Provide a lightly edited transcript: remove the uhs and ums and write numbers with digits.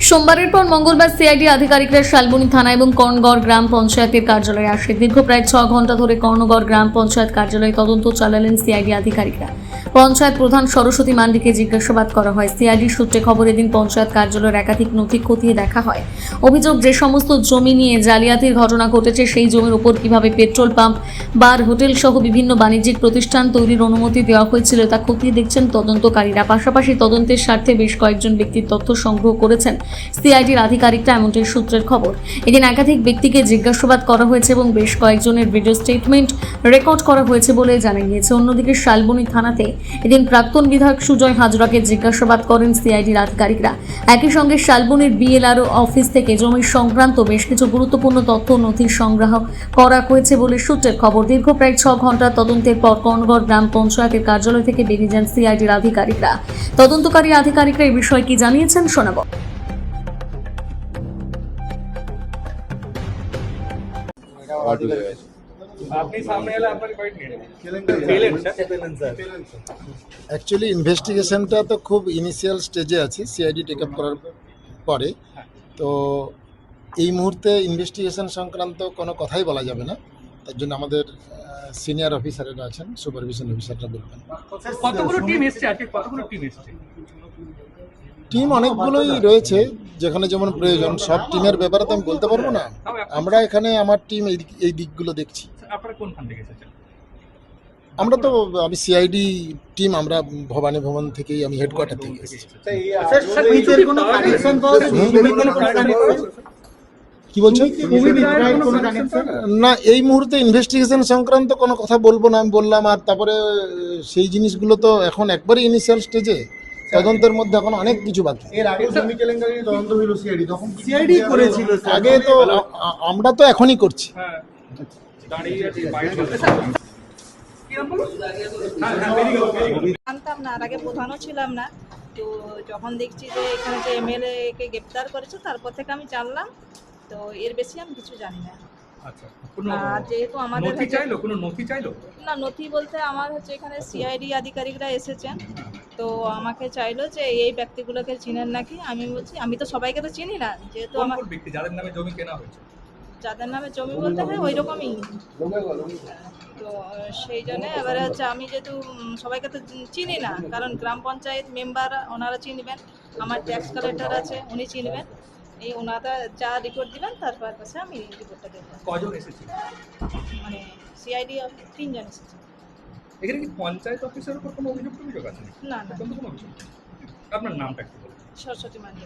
সোমবারের পর মঙ্গলবার সিআইডি আধিকারিকরা শালবনী থানা এবং কর্ণগড় গ্রাম পঞ্চায়েতের কার্যালয়ে আসে। দীর্ঘ প্রায় 6 ঘন্টা ধরে কর্ণগড় গ্রাম পঞ্চায়েত কার্যালয়ে তদন্ত চালালেন সিআইডি আধিকারিকরা। পঞ্চায়েত প্রধান সরস্বতী মান্ডিকে জিজ্ঞাসাবাদ করা হয়। সিআইডি সূত্রে খবর, এদিন পঞ্চায়েত কার্যালয়ের একাধিক নথি খতিয়ে দেখা হয়। অভিযোগ, যে সমস্ত জমি নিয়ে জালিয়াতির ঘটনা ঘটেছে সেই জমির উপর কিভাবে পেট্রোল পাম্প, বার, হোটেল সহ বিভিন্ন বাণিজ্যিক প্রতিষ্ঠান তৈরির অনুমতি দেওয়া হয়েছিল তা খতিয়ে দেখছেন তদন্তকারীরা। পাশাপাশি তদন্তের স্বার্থে বেশ কয়েকজন ব্যক্তির তথ্য সংগ্রহ করেছেন সিআইডির আধিকারিকরা, এমনটি সূত্রের খবর। এদিন একাধিক ব্যক্তিকে জিজ্ঞাসাবাদ করা হয়েছে এবং বেশ কয়েকজনের ভিডিও স্টেটমেন্ট রেকর্ড করা হয়েছে বলে জানা গিয়েছে। অন্যদিকে শালবনী থানাতে এদিন প্রাক্তন বিধায়ক সুজয় হাজরাকে জিজ্ঞাসাবাদ করেন সিআইডির আধিকারিকরা। একই সঙ্গে শালবনীর বিএলআরও অফিস থেকে জমি সংক্রান্ত বেশ কিছু গুরুত্বপূর্ণ তথ্য নথি সংগ্রহ করা হয়েছে বলে সূত্রের খবর। দীর্ঘ প্রায় 6 ঘন্টার তদন্তের পর কর্ণগড় গ্রাম পঞ্চায়েতের কার্যালয় থেকে বেরিয়ে যান সিআইডির আধিকারিকরা। তদন্তকারী আধিকারিকরা এই বিষয়ে কি জানিয়েছেন শোনাব। অ্যাকচুয়ালি ইনভেস্টিগেশনটা তো খুব ইনিশিয়াল স্টেজে আছে সিআইডি টেক আপ করার পরে, তো এই মুহূর্তে ইনভেস্টিগেশন সংক্রান্ত কোনো কথাই বলা যাবে না। তার জন্য আমাদের সিনিয়র অফিসাররা আছেন, সুপারভিশন অফিসাররা বলবেন। কতগুলো টিম এসছে আজকে? কতগুলো টিম এসছে? টিম অনেকগুলোই রয়েছে, যেখানে যেমন প্রয়োজন। সব টিমের ব্যাপারে তো আমি বলতে পারবো না। আমরা এখানে আমার টিম এই দিকগুলো দেখছি। আপনারা কোনখান থেকে এসেছেন? আমি সিআইডি টিম, আমরা ভবানী ভবন থেকেই, আমি হেডকোয়ার্টার থেকে এসেছি। কি বলছেন? না, এই মুহূর্তে ইনভেস্টিগেশন সংক্রান্ত কোনো কথা বলবো না, আমি বললাম। আর তারপরে সেই জিনিসগুলো তো এখন একবারই ইনিশিয়াল স্টেজে, তদন্তের মধ্যে এখন অনেক কিছু বাকি। এর আগে জমি কেলেঙ্কারির তদন্ত হলো সিআইডি, তখন সিআইডি করেছিল। আগে তো আমরা তো এখনই করছি। জানতাম না, আর আগে প্রধানও ছিলাম না। তো যখন দেখছি যে এখানে যে এমএলএ কে গ্রেপ্তার করেছে, তারপর থেকে আমি জানলাম। তো এর বেশি আমি কিছু জানি না। আচ্ছা, কোনো আর যেহেতু আমাদের নথি চাইলো? কোনো নথি চাইলো? না, নথি বলতে আমার হচ্ছে এখানে সিআইডি আধিকারিকরা এসেছেন। তো আমাকে চাইলো যে এই ব্যক্তিগুলোকে চিনেন নাকি। আমি বলছি আমি তো সবাইকে তো চিনি না, যেহেতু কোন আমার কোন ব্যক্তি যাদের নামে জমি কেনা হয়েছে? যাদের নামে জমি বলতে হয় ওই রকমই। তো সেই জন্য এবারে হচ্ছে আমি যেহেতু সবাইকে তো চিনি না, কারণ গ্রাম পঞ্চায়েত মেম্বার ওনারা চিনবেন, আমার ট্যাক্স কালেক্টর আছে উনি চিনবেন। এই ওনারা যা রিপোর্ট দিবেন তারপর পাশে আমি রিপোর্টটা দেবো। কজন এসেছে? মানে সিআইডি 3 জন এসেছে। এখানে কি পঞ্চায়েত অফিসের উপর কোনো অভিযোগ আছে? না না, কোনো অভিযোগ? আপনার নামটা একটু বলুন। সরস্বতী মান্ডি।